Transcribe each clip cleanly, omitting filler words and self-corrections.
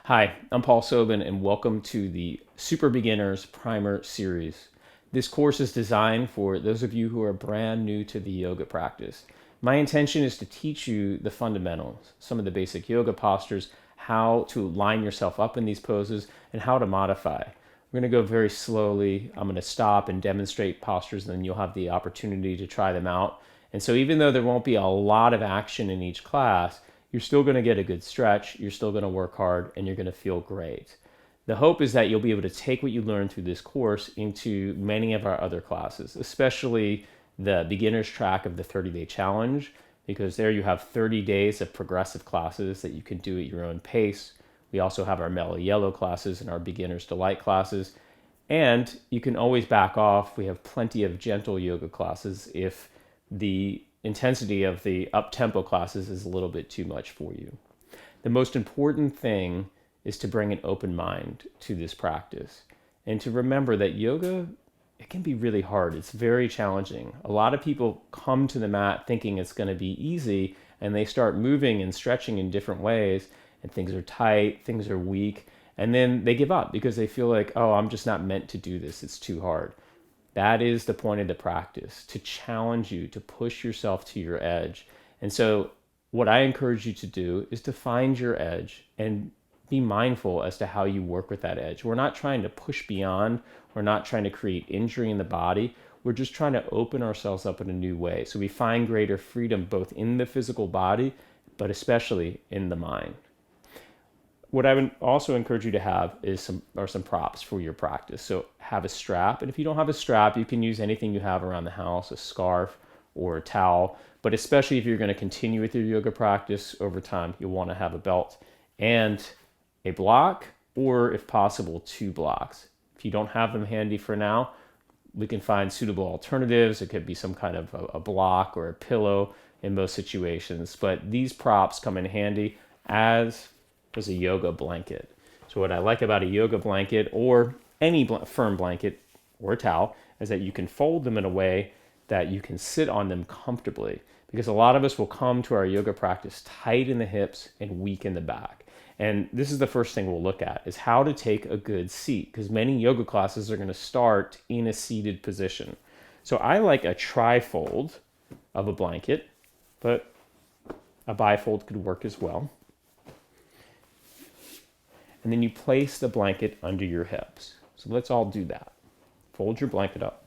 Hi, I'm Paul Sobin, and welcome to the Super Beginners Primer Series. This course is designed for those of you who are brand new to the yoga practice. My intention is to teach you the fundamentals, some of the basic yoga postures, how to line yourself up in these poses, and how to modify. We're going to go very slowly. I'm going to stop and demonstrate postures, and then you'll have the opportunity to try them out. And so, even though there won't be a lot of action in each class, you're still going to get a good stretch, you're still going to work hard, and you're going to feel great. The hope is that you'll be able to take what you learned through this course into many of our other classes, especially the beginner's track of the 30-day challenge, because there you have 30 days of progressive classes that you can do at your own pace. We also have our mellow yellow classes and our beginner's delight classes. And you can always back off. We have plenty of gentle yoga classes if the intensity of the up-tempo classes is a little bit too much for you. The most important thing is to bring an open mind to this practice and to remember that yoga, it can be really hard. It's very challenging. A lot of people come to the mat thinking it's going to be easy, and they start moving and stretching in different ways, and things are tight, things are weak, and then they give up because they feel like, oh, I'm just not meant to do this. It's too hard. That is the point of the practice, to challenge you, to push yourself to your edge. And so, what I encourage you to do is to find your edge and be mindful as to how you work with that edge. We're not trying to push beyond, we're not trying to create injury in the body. We're just trying to open ourselves up in a new way. So we find greater freedom both in the physical body, but especially in the mind. What I would also encourage you to have is some props for your practice. So have a strap, and if you don't have a strap, you can use anything you have around the house, a scarf or a towel. But especially if you're going to continue with your yoga practice over time, you'll want to have a belt and a block, or if possible, two blocks. If you don't have them handy for now, we can find suitable alternatives. It could be some kind of a block or a pillow in most situations, but these props come in handy as a yoga blanket. So what I like about a yoga blanket or any firm blanket or a towel is that you can fold them in a way that you can sit on them comfortably, because a lot of us will come to our yoga practice tight in the hips and weak in the back. And this is the first thing we'll look at, is how to take a good seat, because many yoga classes are going to start in a seated position. So I like a trifold of a blanket, but a bifold could work as well. And then you place the blanket under your hips. So let's all do that. Fold your blanket up,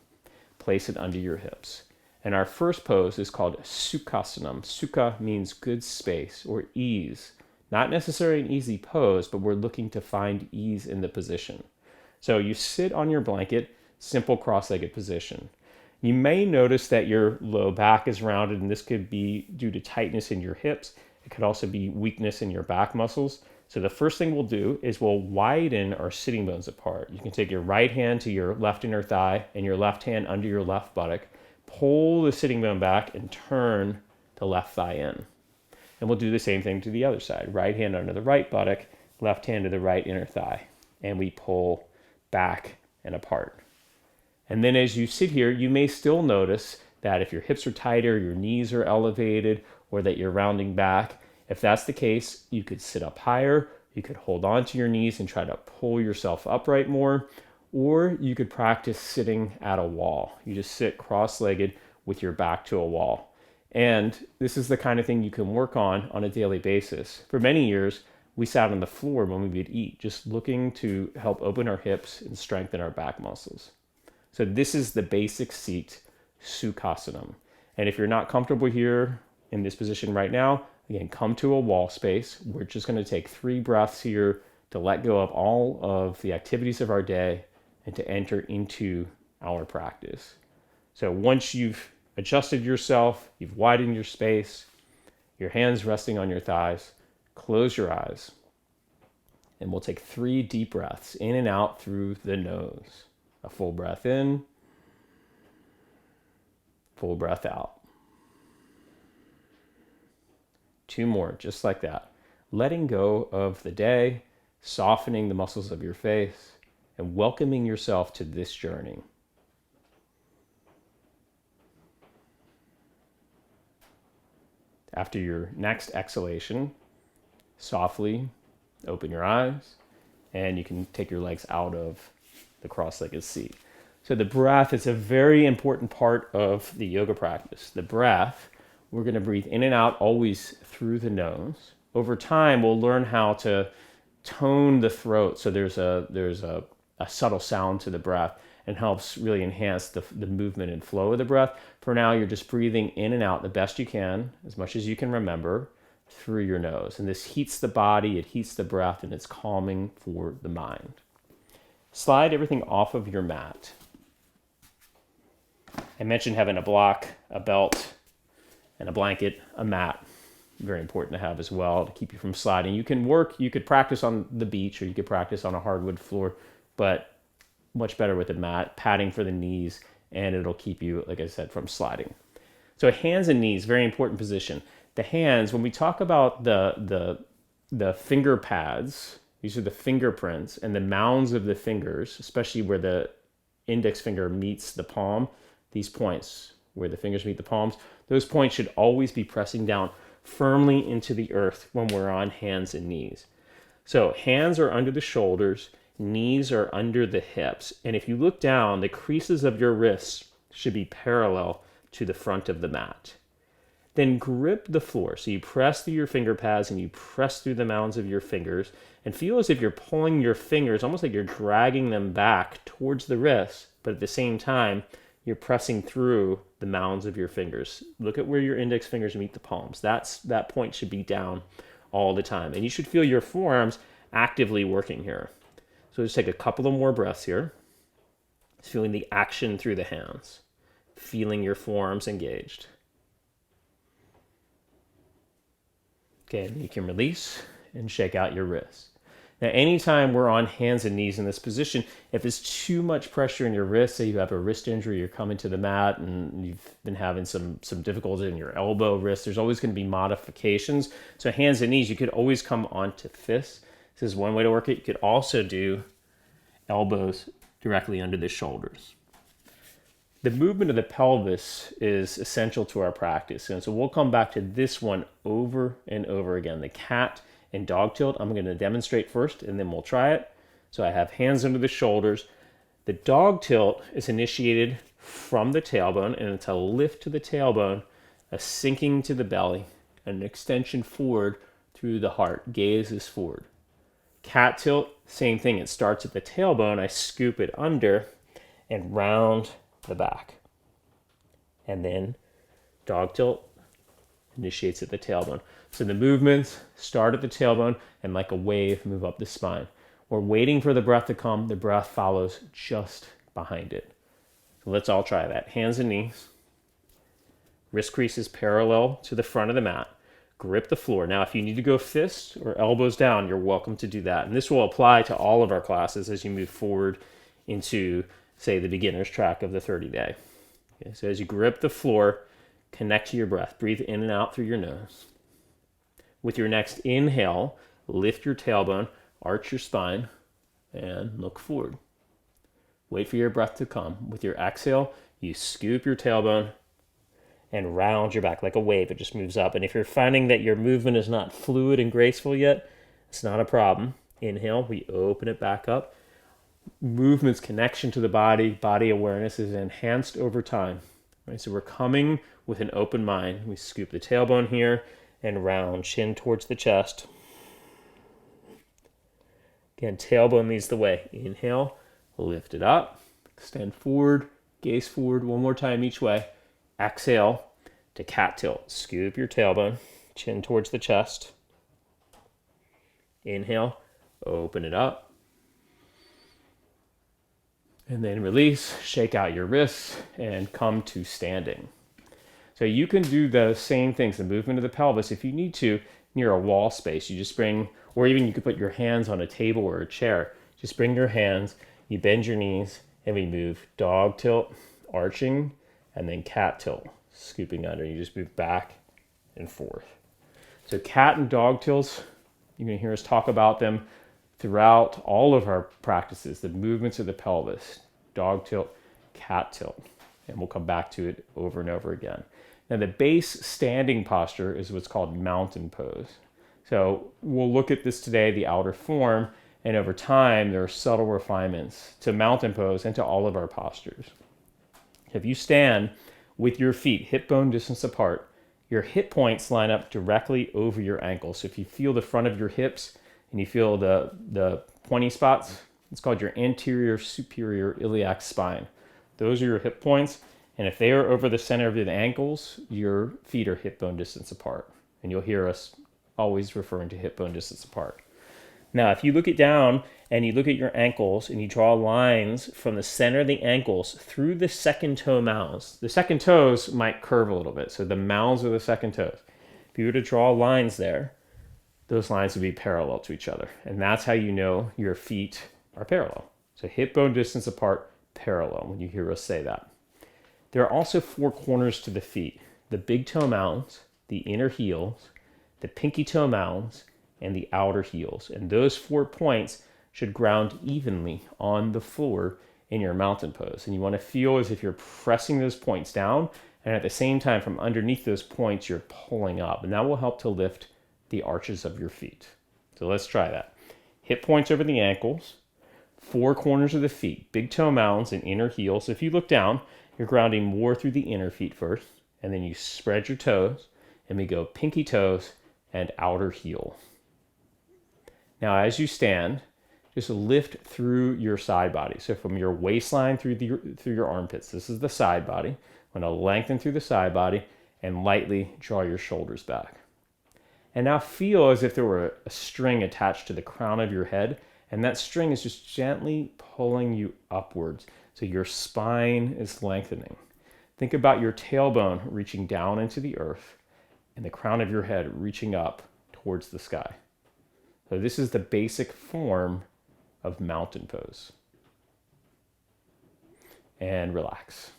place it under your hips. And our first pose is called Sukhasana. Sukha means good space or ease. Not necessarily an easy pose, but we're looking to find ease in the position. So you sit on your blanket, simple cross-legged position. You may notice that your low back is rounded, and this could be due to tightness in your hips. It could also be weakness in your back muscles. So the first thing we'll do is we'll widen our sitting bones apart. You can take your right hand to your left inner thigh and your left hand under your left buttock, pull the sitting bone back and turn the left thigh in. And we'll do the same thing to the other side. Right hand under the right buttock, left hand to the right inner thigh. And we pull back and apart. And then as you sit here, you may still notice that if your hips are tighter, your knees are elevated, or that you're rounding back. If that's the case, you could sit up higher, you could hold on to your knees and try to pull yourself upright more, or you could practice sitting at a wall. You just sit cross-legged with your back to a wall. And this is the kind of thing you can work on a daily basis. For many years, we sat on the floor when we would eat, just looking to help open our hips and strengthen our back muscles. So this is the basic seat, Sukhasana. And if you're not comfortable here in this position right now, again, come to a wall space. We're just going to take 3 breaths here to let go of all of the activities of our day and to enter into our practice. So once you've adjusted yourself, you've widened your space, your hands resting on your thighs, close your eyes. And we'll take 3 deep breaths in and out through the nose. A full breath in, full breath out. 2 more, just like that. Letting go of the day, softening the muscles of your face, and welcoming yourself to this journey. After your next exhalation, softly Open your eyes, and you can take your legs out of the cross-legged seat. So the breath is a very important part of the yoga practice. The breath, we're going to breathe in and out always through the nose. Over time, we'll learn how to tone the throat so there's a subtle sound to the breath and helps really enhance the movement and flow of the breath. For now, you're just breathing in and out the best you can, as much as you can remember, through your nose. And this heats the body, it heats the breath, and it's calming for the mind. Slide everything off of your mat. I mentioned having a block, a belt, and a blanket, a mat. Very important to have as well to keep you from sliding. You could practice on the beach or you could practice on a hardwood floor, but much better with a mat, padding for the knees, and it'll keep you, like I said, from sliding. So hands and knees, very important position. The hands, when we talk about the finger pads, these are the fingerprints and the mounds of the fingers, especially where the index finger meets the palm, these points where the fingers meet the palms, those points should always be pressing down firmly into the earth when we're on hands and knees. So hands are under the shoulders, knees are under the hips. And if you look down, the creases of your wrists should be parallel to the front of the mat. Then grip the floor. So you press through your finger pads and you press through the mounds of your fingers and feel as if you're pulling your fingers, almost like you're dragging them back towards the wrists, but at the same time, you're pressing through the mounds of your fingers. Look at where your index fingers meet the palms. That point should be down all the time. And you should feel your forearms actively working here. So just take a couple of more breaths here. Just feeling the action through the hands. Feeling your forearms engaged. Okay, and you can release and shake out your wrists. Now, anytime we're on hands and knees in this position, if there's too much pressure in your wrist, say you have a wrist injury, you're coming to the mat and you've been having some difficulty in your elbow, wrist, there's always going to be modifications. So hands and knees, you could always come onto fists. This is one way to work it. You could also do elbows directly under the shoulders. The movement of the pelvis is essential to our practice. And so we'll come back to this one over and over again. The cat and dog tilt, I'm going to demonstrate first and then we'll try it. So I have hands under the shoulders. The dog tilt is initiated from the tailbone, and it's a lift to the tailbone, a sinking to the belly, and an extension forward through the heart. Gaze is forward. Cat tilt, same thing. It starts at the tailbone. I scoop it under and round the back. And then dog tilt initiates at the tailbone. So the movements start at the tailbone and like a wave move up the spine. We're waiting for the breath to come. The breath follows just behind it. So let's all try that. Hands and knees. Wrist creases parallel to the front of the mat. Grip the floor. Now, if you need to go fists or elbows down, you're welcome to do that. And this will apply to all of our classes as you move forward into, say, the beginner's track of the 30-day. Okay, so as you grip the floor, connect to your breath. Breathe in and out through your nose. With your next inhale, lift your tailbone, arch your spine, and look forward. Wait for your breath to come. With your exhale, you scoop your tailbone and round your back like a wave. It just moves up. And if you're finding that your movement is not fluid and graceful yet, it's not a problem. Inhale, we open it back up. Movement's connection to the body awareness is enhanced over time. Right? So we're coming with an open mind. We scoop the tailbone here and round, chin towards the chest. Again, tailbone leads the way. Inhale, lift it up, extend forward, gaze forward one more time each way. Exhale to cat tilt. Scoop your tailbone, chin towards the chest. Inhale, open it up. And then release, shake out your wrists, and come to standing. So you can do the same things, the movement of the pelvis, if you need to, near a wall space. You just bring, or even you could put your hands on a table or a chair. Just bring your hands, you bend your knees, and we move dog tilt, arching, and then cat tilt, scooping under. You just move back and forth. So cat and dog tilts, you're going to hear us talk about them throughout all of our practices, the movements of the pelvis, dog tilt, cat tilt. And we'll come back to it over and over again. Now the base standing posture is what's called mountain pose. So we'll look at this today, the outer form, and over time there are subtle refinements to mountain pose and to all of our postures. If you stand with your feet hip bone distance apart, your hip points line up directly over your ankles. So if you feel the front of your hips and you feel the pointy spots, it's called your anterior superior iliac spine. Those are your hip points. And if they are over the center of the ankles, your feet are hip bone distance apart. And you'll hear us always referring to hip bone distance apart. Now, if you look it down and you look at your ankles and you draw lines from the center of the ankles through the second toe mouths, the second toes might curve a little bit. So the mouths are the second toes. If you were to draw lines there, those lines would be parallel to each other. And that's how you know your feet are parallel. So hip bone distance apart, parallel, when you hear us say that. There are also four corners to the feet: the big toe mounds, the inner heels, the pinky toe mounds, and the outer heels. And those 4 points should ground evenly on the floor in your mountain pose. And you want to feel as if you're pressing those points down, and at the same time, from underneath those points, you're pulling up. And that will help to lift the arches of your feet. So let's try that. Hip points over the ankles, 4 corners of the feet, big toe mounds and inner heels. So if you look down, you're grounding more through the inner feet first, and then you spread your toes, and we go pinky toes and outer heel. Now, as you stand, just lift through your side body. So from your waistline through your armpits, this is the side body. I'm going to lengthen through the side body and lightly draw your shoulders back. And now feel as if there were a string attached to the crown of your head, and that string is just gently pulling you upwards. So your spine is lengthening. Think about your tailbone reaching down into the earth and the crown of your head reaching up towards the sky. So this is the basic form of mountain pose. And relax.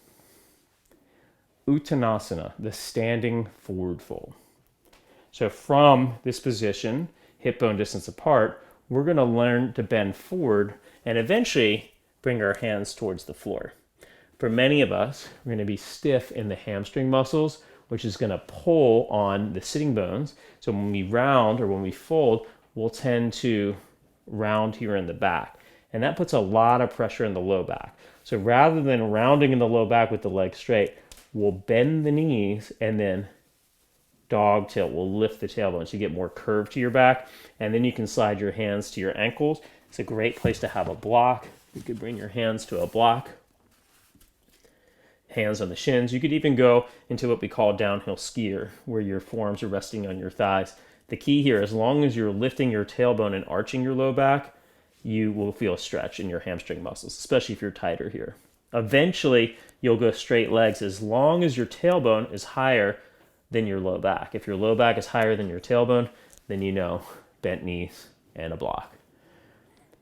Uttanasana, the standing forward fold. So from this position, hip bone distance apart, we're going to learn to bend forward and eventually bring our hands towards the floor. For many of us, we're going to be stiff in the hamstring muscles, which is going to pull on the sitting bones. So when we round or when we fold, we'll tend to round here in the back. And that puts a lot of pressure in the low back. So rather than rounding in the low back with the legs straight, we'll bend the knees and then dog tilt. We'll lift the tailbone so you get more curve to your back. And then you can slide your hands to your ankles. It's a great place to have a block. You could bring your hands to a block. Hands on the shins. You could even go into what we call downhill skier, where your forearms are resting on your thighs. The key here, as long as you're lifting your tailbone and arching your low back, you will feel a stretch in your hamstring muscles, especially if you're tighter here. Eventually, you'll go straight legs as long as your tailbone is higher than your low back. If your low back is higher than your tailbone, then you know bent knees and a block.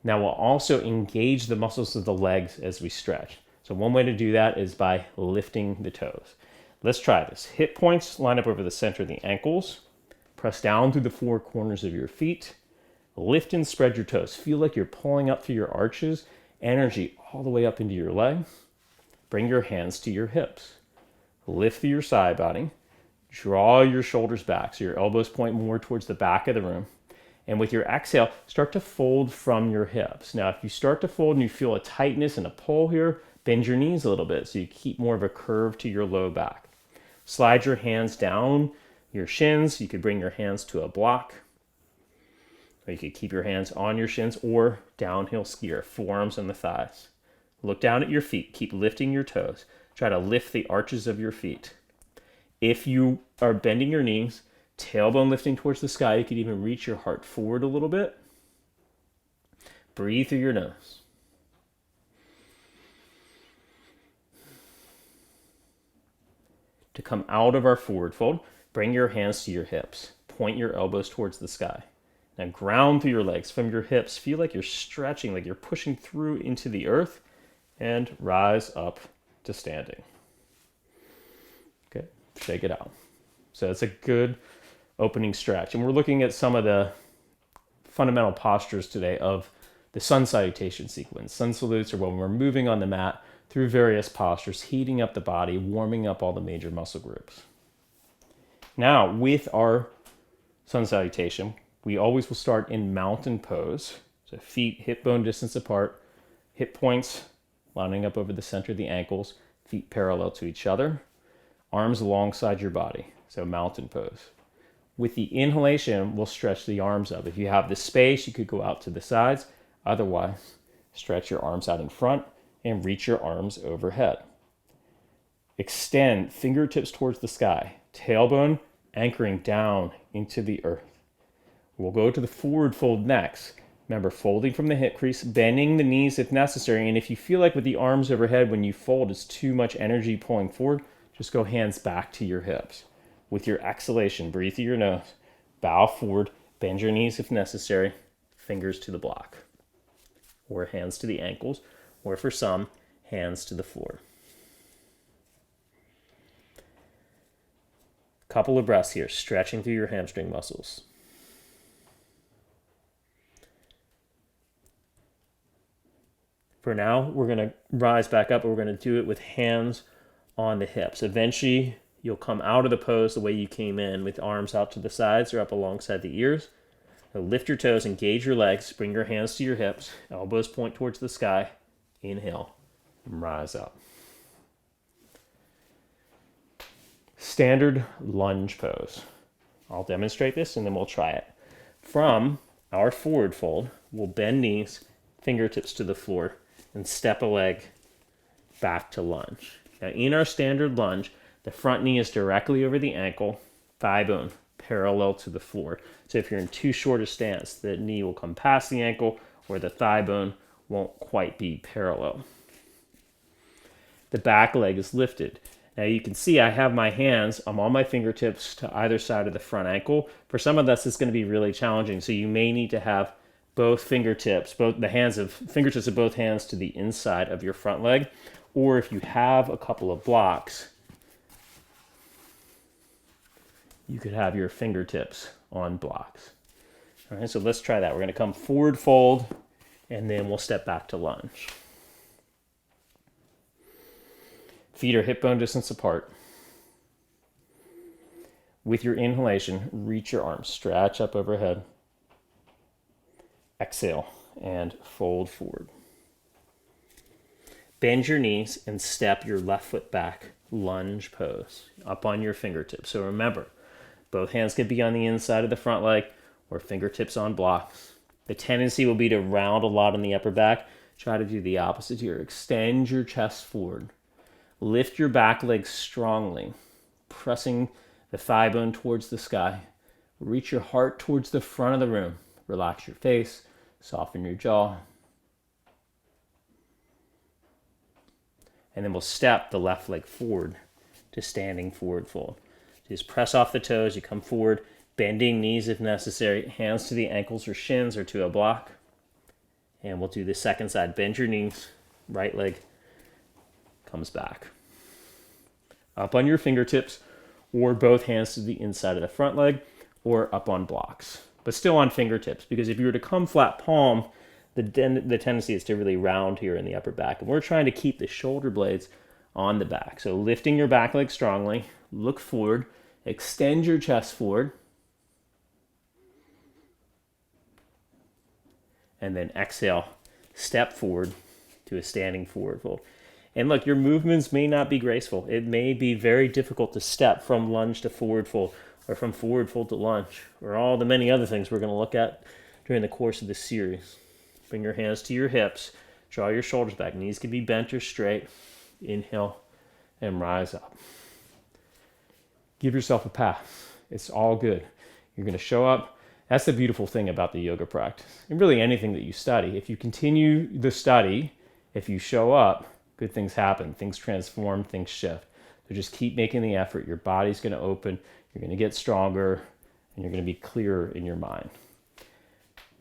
Now we'll also engage the muscles of the legs as we stretch. So one way to do that is by lifting the toes. Let's try this. Hip points line up over the center of the ankles. Press down through the 4 corners of your feet. Lift and spread your toes. Feel like you're pulling up through your arches, energy all the way up into your legs. Bring your hands to your hips. Lift through your side body. Draw your shoulders back so your elbows point more towards the back of the room. And with your exhale, start to fold from your hips. Now, if you start to fold and you feel a tightness and a pull here, bend your knees a little bit so you keep more of a curve to your low back. Slide your hands down your shins. You could bring your hands to a block. Or you could keep your hands on your shins or downhill skier, forearms on the thighs. Look down at your feet. Keep lifting your toes. Try to lift the arches of your feet. If you are bending your knees, tailbone lifting towards the sky, you could even reach your heart forward a little bit. Breathe through your nose. To come out of our forward fold, bring your hands to your hips. Point your elbows towards the sky. Now ground through your legs from your hips. Feel like you're stretching, like you're pushing through into the earth, and rise up to standing. Okay, shake it out. So it's a good opening stretch. And we're looking at some of the fundamental postures today of the sun salutation sequence. Sun salutes are when we're moving on the mat through various postures, heating up the body, warming up all the major muscle groups. Now, with our sun salutation, We always will start in mountain pose. So feet hip bone distance apart, hip points lining up over the center of the ankles, feet parallel to each other, arms alongside your body. So mountain pose. With the inhalation, we'll stretch the arms up. If you have the space, you could go out to the sides. Otherwise, stretch your arms out in front and reach your arms overhead. Extend fingertips towards the sky, tailbone anchoring down into the earth. We'll go to the forward fold next. Remember, folding from the hip crease, bending the knees if necessary. And if you feel like with the arms overhead, when you fold, it's too much energy pulling forward, just go hands back to your hips. With your exhalation, breathe through your nose, bow forward, bend your knees if necessary, fingers to the block, or hands to the ankles, or for some, hands to the floor. Couple of breaths here, stretching through your hamstring muscles. For now, we're going to rise back up, and we're going to do it with hands on the hips. Eventually, you'll come out of the pose the way you came in, with arms out to the sides or up alongside the ears. So lift your toes, engage your legs, bring your hands to your hips, elbows point towards the sky. Inhale and rise up. Standard lunge pose. I'll demonstrate this and then we'll try it. From our forward fold, we'll bend knees, fingertips to the floor, and step a leg back to lunge. Now in our standard lunge, the front knee is directly over the ankle, thigh bone parallel to the floor. So if you're in too short a stance, the knee will come past the ankle or the thigh bone won't quite be parallel. The back leg is lifted. Now you can see I have my hands, I'm on my fingertips to either side of the front ankle. For some of us, it's going to be really challenging. So you may need to have both fingertips, fingertips of both hands to the inside of your front leg. Or if you have a couple of blocks, you could have your fingertips on blocks. All right, so let's try that. We're going to come forward fold, and then we'll step back to lunge. Feet are hip bone distance apart. With your inhalation, reach your arms, stretch up overhead. Exhale and fold forward. Bend your knees and step your left foot back, lunge pose, up on your fingertips. So remember, both hands can be on the inside of the front leg or fingertips on blocks. The tendency will be to round a lot in the upper back. Try to do the opposite here. Extend your chest forward. Lift your back leg strongly, pressing the thigh bone towards the sky. Reach your heart towards the front of the room. Relax your face, soften your jaw. And then we'll step the left leg forward to standing forward fold. Just press off the toes, you come forward, bending knees if necessary, hands to the ankles or shins or to a block. And we'll do the second side. Bend your knees, right leg comes back. Up on your fingertips or both hands to the inside of the front leg or up on blocks, but still on fingertips, because if you were to come flat palm, the tendency is to really round here in the upper back. And we're trying to keep the shoulder blades on the back. So lifting your back leg strongly, look forward, extend your chest forward, and then exhale, step forward to a standing forward fold. And look, your movements may not be graceful. It may be very difficult to step from lunge to forward fold, or from forward fold to lunge, or all the many other things we're going to look at during the course of this series. Bring your hands to your hips, draw your shoulders back, knees can be bent or straight. Inhale and rise up. Give yourself a pass. It's all good. You're going to show up. That's the beautiful thing about the yoga practice, and really anything that you study. If you continue the study, if you show up, good things happen, things transform, things shift. So just keep making the effort. Your body's going to open, you're going to get stronger, and you're going to be clearer in your mind.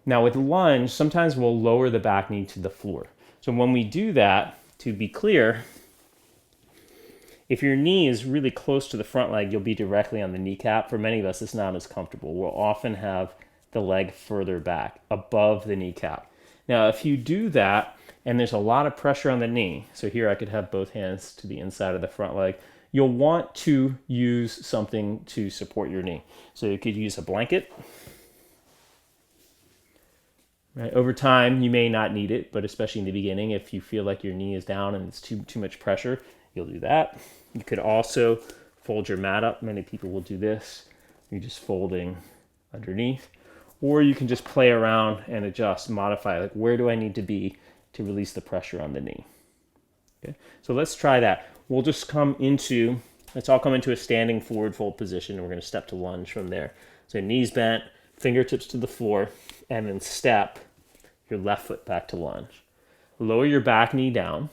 Now with lunge, sometimes we'll lower the back knee to the floor. So when we do that, to be clear, if your knee is really close to the front leg, you'll be directly on the kneecap. For many of us, it's not as comfortable. We'll often have the leg further back, above the kneecap. Now, if you do that, and there's a lot of pressure on the knee, so here I could have both hands to the inside of the front leg, you'll want to use something to support your knee. So you could use a blanket, Right? Over time, you may not need it, but especially in the beginning, if you feel like your knee is down and it's too much pressure, you'll do that. You could also fold your mat up. Many people will do this. You're just folding underneath. Or you can just play around and adjust, modify, like where do I need to be to release the pressure on the knee. Okay, so let's try that. Let's all come into a standing forward fold position, and we're going to step to lunge from there. So knees bent, fingertips to the floor, and then step your left foot back to lunge. Lower your back knee down.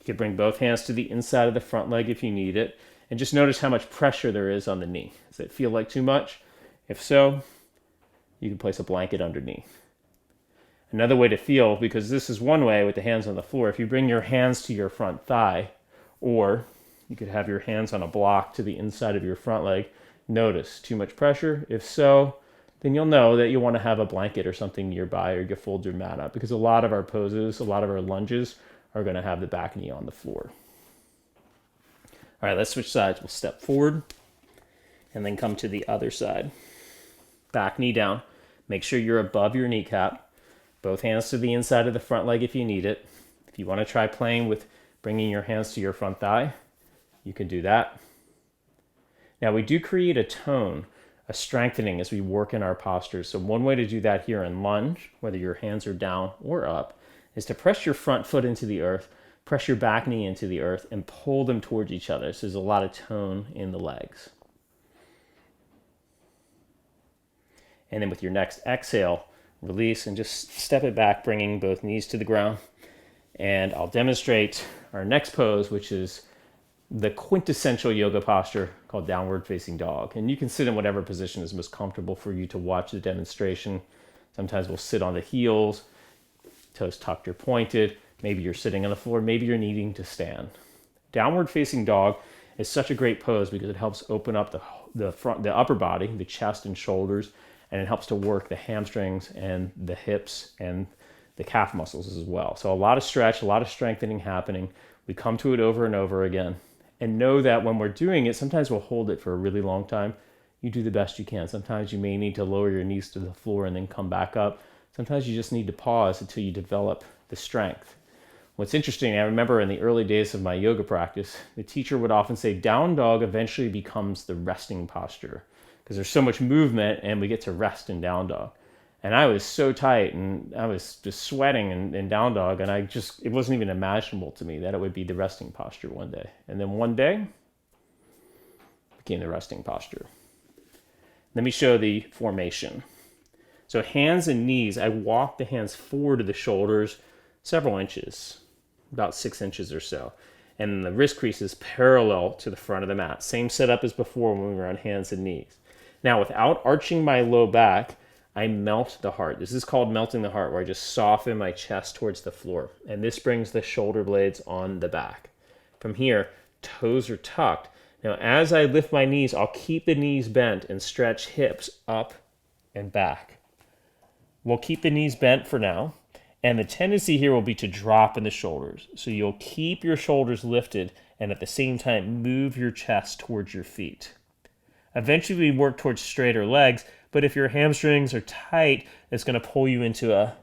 You can bring both hands to the inside of the front leg if you need it, and just notice how much pressure there is on the knee. Does it feel like too much? If so, you can place a blanket underneath. Another way to feel, because this is one way with the hands on the floor, if you bring your hands to your front thigh, or you could have your hands on a block to the inside of your front leg, notice too much pressure. If so, then you'll know that you want to have a blanket or something nearby, or you fold your mat up, because a lot of our poses, a lot of our lunges are going to have the back knee on the floor. All right, let's switch sides. We'll step forward and then come to the other side. Back knee down. Make sure you're above your kneecap. Both hands to the inside of the front leg if you need it. If you want to try playing with bringing your hands to your front thigh, you can do that. Now we do create a tone, a strengthening as we work in our postures. So one way to do that here in lunge, whether your hands are down or up, is to press your front foot into the earth, press your back knee into the earth, and pull them towards each other. So there's a lot of tone in the legs. And then with your next exhale, release and just step it back, bringing both knees to the ground. And I'll demonstrate our next pose, which is the quintessential yoga posture called downward facing dog. And you can sit in whatever position is most comfortable for you to watch the demonstration. Sometimes we'll sit on the heels, toes tucked or pointed. Maybe you're sitting on the floor. Maybe you're needing to stand. Downward facing dog is such a great pose because it helps open up the upper body, the chest and shoulders, and it helps to work the hamstrings and the hips and the calf muscles as well. So a lot of stretch, a lot of strengthening happening. We come to it over and over again. And know that when we're doing it, sometimes we'll hold it for a really long time. You do the best you can. Sometimes you may need to lower your knees to the floor and then come back up. Sometimes you just need to pause until you develop the strength. What's interesting, I remember in the early days of my yoga practice, the teacher would often say down dog eventually becomes the resting posture because there's so much movement and we get to rest in down dog. And I was so tight and I was just sweating in down dog, and it wasn't even imaginable to me that it would be the resting posture one day. And then one day, it became the resting posture. Let me show the formation. So hands and knees, I walk the hands forward to the shoulders several inches, about 6 inches or so. And the wrist crease is parallel to the front of the mat. Same setup as before when we were on hands and knees. Now, without arching my low back, I melt the heart. This is called melting the heart, where I just soften my chest towards the floor. And this brings the shoulder blades on the back. From here, toes are tucked. Now, as I lift my knees, I'll keep the knees bent and stretch hips up and back. We'll keep the knees bent for now. And the tendency here will be to drop in the shoulders. So you'll keep your shoulders lifted and at the same time move your chest towards your feet. Eventually we work towards straighter legs, but if your hamstrings are tight, it's going to pull you into a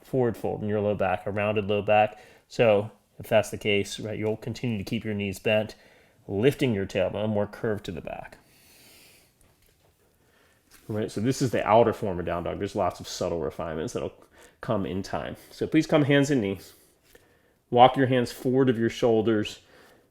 forward fold in your low back, a rounded low back. So if that's the case, right, you'll continue to keep your knees bent, lifting your tailbone more curved to the back. Right, so this is the outer form of down dog. There's lots of subtle refinements that'll come in time. So please come hands and knees. Walk your hands forward of your shoulders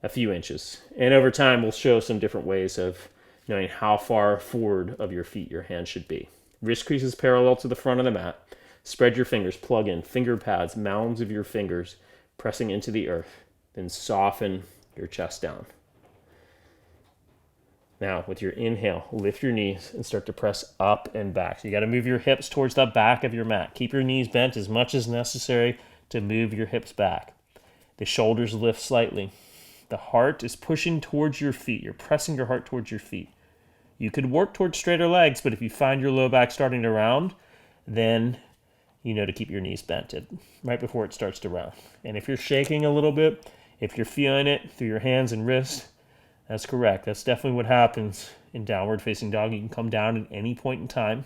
a few inches. And over time, we'll show some different ways of knowing how far forward of your feet your hands should be. Wrist creases parallel to the front of the mat. Spread your fingers, plug in finger pads, mounds of your fingers, pressing into the earth. Then soften your chest down. Now, with your inhale, lift your knees and start to press up and back. So you got to move your hips towards the back of your mat. Keep your knees bent as much as necessary to move your hips back. The shoulders lift slightly. The heart is pushing towards your feet. You're pressing your heart towards your feet. You could work towards straighter legs, but if you find your low back starting to round, then you know to keep your knees bent right before it starts to round. And if you're shaking a little bit, if you're feeling it through your hands and wrists, that's correct. That's definitely what happens in downward facing dog. You can come down at any point in time.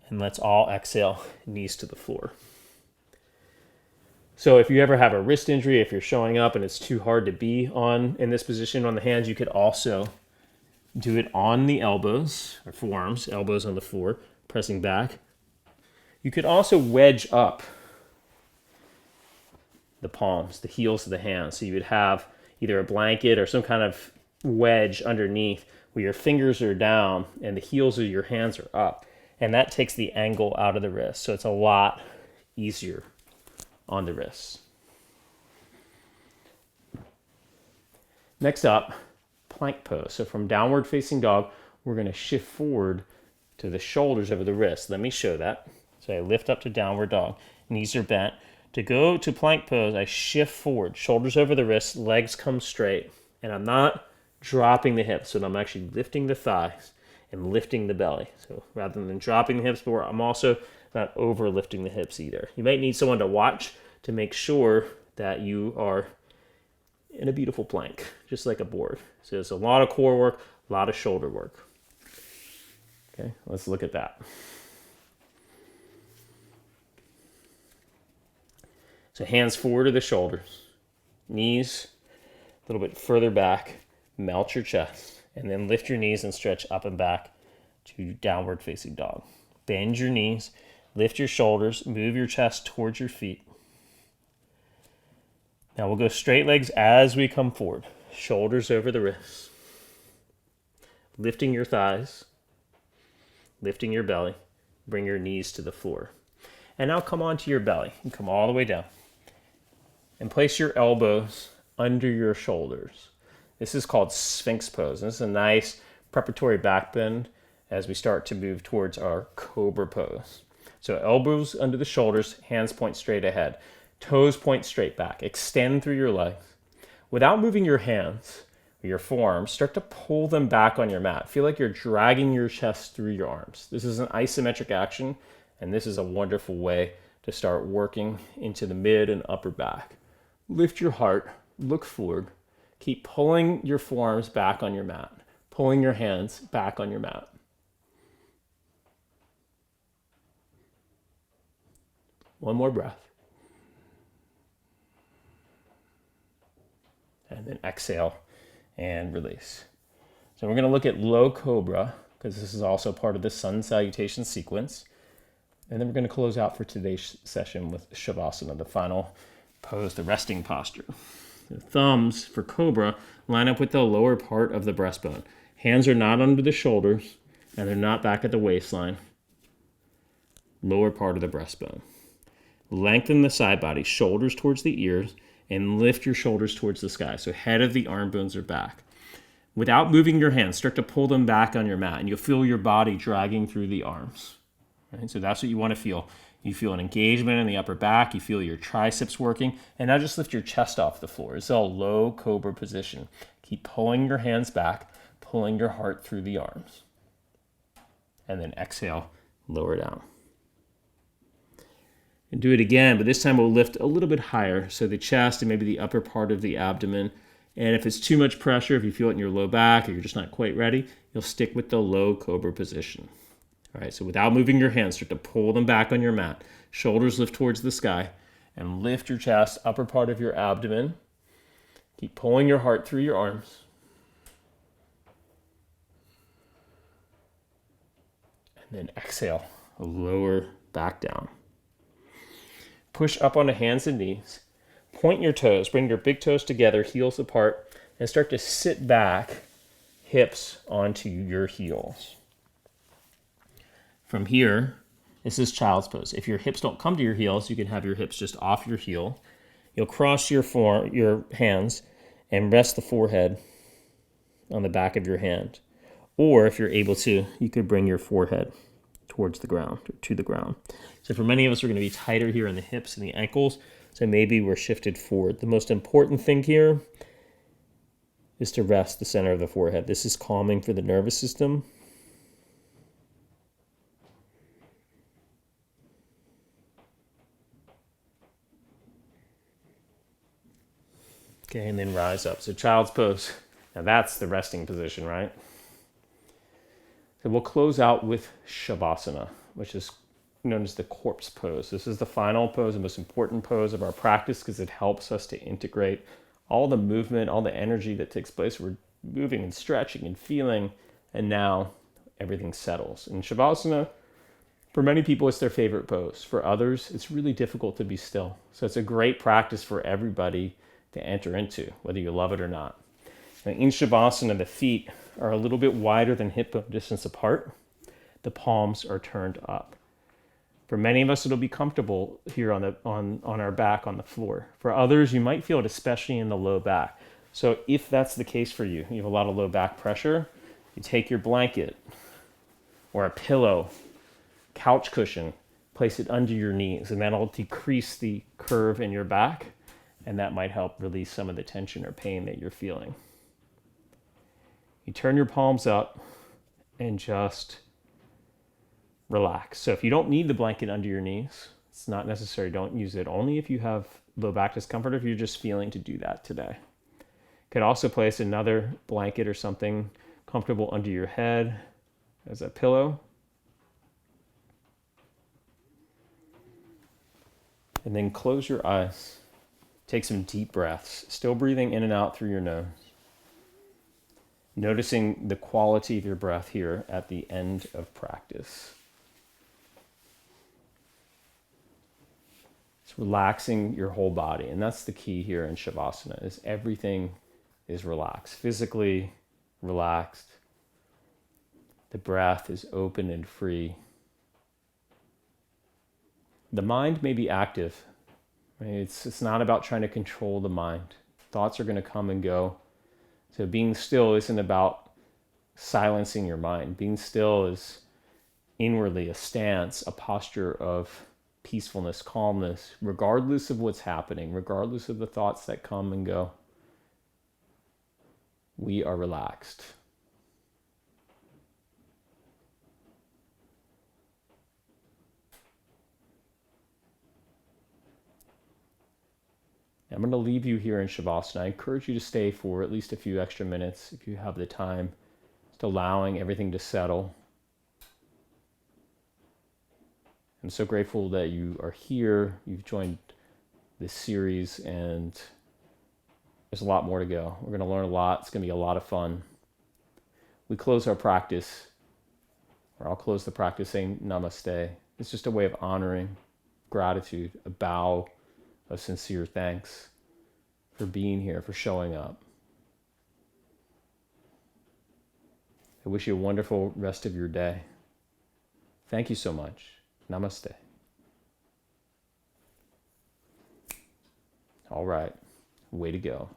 And let's all exhale, knees to the floor. So if you ever have a wrist injury, if you're showing up and it's too hard to be in this position on the hands, you could also do it on the elbows or forearms, elbows on the floor, pressing back. You could also wedge up the palms, the heels of the hands. So you would have either a blanket or some kind of wedge underneath where your fingers are down and the heels of your hands are up. And that takes the angle out of the wrist. So it's a lot easier on the wrists. Next up, plank pose. So from downward facing dog, we're going to shift forward to the shoulders over the wrist. Let me show that. So I lift up to downward dog, knees are bent. To go to plank pose, I shift forward, shoulders over the wrist, legs come straight, and I'm not dropping the hips, so I'm actually lifting the thighs and lifting the belly. So rather than dropping the hips, but I'm also not over lifting the hips either. You might need someone to watch to make sure that you are in a beautiful plank, just like a board. So it's a lot of core work, a lot of shoulder work. Okay, let's look at that. So hands forward to the shoulders, knees a little bit further back, melt your chest, and then lift your knees and stretch up and back to downward facing dog. Bend your knees, lift your shoulders, move your chest towards your feet. Now we'll go straight legs as we come forward, shoulders over the wrists, lifting your thighs, lifting your belly, bring your knees to the floor. And now come onto your belly and come all the way down. And place your elbows under your shoulders. This is called Sphinx pose. This is a nice preparatory back bend as we start to move towards our Cobra pose. So elbows under the shoulders, hands point straight ahead. Toes point straight back. Extend through your legs. Without moving your hands or your forearms, start to pull them back on your mat. Feel like you're dragging your chest through your arms. This is an isometric action, and this is a wonderful way to start working into the mid and upper back. Lift your heart, look forward. Keep pulling your forearms back on your mat, pulling your hands back on your mat. One more breath. And then exhale and release. So we're going to look at low cobra because this is also part of the sun salutation sequence. And then we're going to close out for today's session with Shavasana, the final pose, the resting posture. The thumbs for cobra line up with the lower part of the breastbone. Hands are not under the shoulders and they're not back at the waistline. Lower part of the breastbone. Lengthen the side body, shoulders towards the ears, and lift your shoulders towards the sky. So head of the arm bones are back. Without moving your hands, start to pull them back on your mat, and you'll feel your body dragging through the arms. Right? So that's what you want to feel. You feel an engagement in the upper back. You feel your triceps working. And now just lift your chest off the floor. It's a low cobra position. Keep pulling your hands back, pulling your heart through the arms. And then exhale, lower down. And do it again, but this time we'll lift a little bit higher. So the chest and maybe the upper part of the abdomen. And if it's too much pressure, if you feel it in your low back or you're just not quite ready, you'll stick with the low cobra position. All right, so without moving your hands, start to pull them back on your mat. Shoulders lift towards the sky and lift your chest, upper part of your abdomen. Keep pulling your heart through your arms. And then exhale, lower back down. Push up onto hands and knees. Point your toes, bring your big toes together, heels apart, and start to sit back, hips onto your heels. From here, this is child's pose. If your hips don't come to your heels, you can have your hips just off your heel. You'll cross your hands and rest the forehead on the back of your hand. Or if you're able to, you could bring your forehead towards the ground, or to the ground. So for many of us, we're going to be tighter here in the hips and the ankles, so maybe we're shifted forward. The most important thing here is to rest the center of the forehead. This is calming for the nervous system. Okay, and then rise up. So child's pose. Now that's the resting position, right? So we'll close out with Shavasana, which is known as the corpse pose. This is the final pose, the most important pose of our practice because it helps us to integrate all the movement, all the energy that takes place. We're moving and stretching and feeling, and now everything settles. In Shavasana, for many people, it's their favorite pose. For others, it's really difficult to be still. So it's a great practice for everybody to enter into, whether you love it or not. Now, in Shavasana, the feet are a little bit wider than hip bone distance apart. The palms are turned up. For many of us, it'll be comfortable here on our back on the floor. For others, you might feel it especially in the low back. So if that's the case for you, you have a lot of low back pressure, you take your blanket or a pillow, couch cushion, place it under your knees, and that'll decrease the curve in your back, and that might help release some of the tension or pain that you're feeling. You turn your palms up and just relax. So if you don't need the blanket under your knees, it's not necessary. Don't use it. Only if you have low back discomfort, if you're just feeling to do that today. You could also place another blanket or something comfortable under your head as a pillow. And then close your eyes. Take some deep breaths, still breathing in and out through your nose. Noticing the quality of your breath here at the end of practice. It's relaxing your whole body. And that's the key here in Shavasana, is everything is relaxed. Physically relaxed. The breath is open and free. The mind may be active. Right? It's not about trying to control the mind. Thoughts are going to come and go. So being still isn't about silencing your mind. Being still is inwardly a stance, a posture of peacefulness, calmness, regardless of what's happening, regardless of the thoughts that come and go. We are relaxed. I'm going to leave you here in Shavasana. I encourage you to stay for at least a few extra minutes if you have the time, just allowing everything to settle. I'm so grateful that you are here, you've joined this series, and there's a lot more to go. We're going to learn a lot. It's going to be a lot of fun. We close our practice, or I'll close the practice saying namaste. It's just a way of honoring gratitude, a bow of sincere thanks for being here, for showing up. I wish you a wonderful rest of your day. Thank you so much. Namaste. All right, way to go.